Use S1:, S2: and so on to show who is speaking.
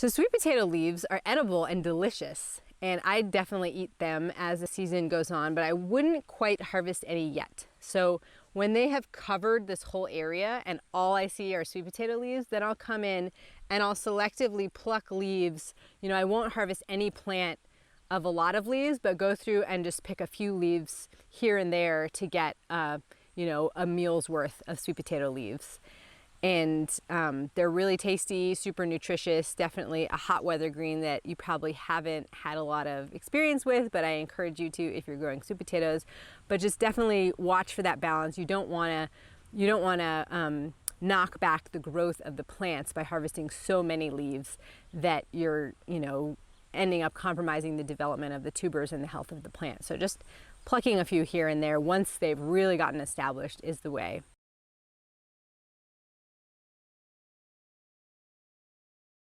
S1: So sweet potato leaves are edible and delicious, and I definitely eat them as the season goes on, but I wouldn't quite harvest any yet. So when they have covered this whole area and all I see are sweet potato leaves, then I'll come in and I'll selectively pluck leaves. You know, I won't harvest any plant of a lot of leaves, but go through and just pick a few leaves here and there to get, you know, a meal's worth of sweet potato leaves. And they're really tasty, super nutritious, definitely a hot weather green that you probably haven't had a lot of experience with, but I encourage you to if you're growing sweet potatoes. But just definitely watch for that balance. You don't want to knock back the growth of the plants by harvesting so many leaves that you're, you know, ending up compromising the development of the tubers and the health of the plant. So just plucking a few here and there once they've really gotten established is the way.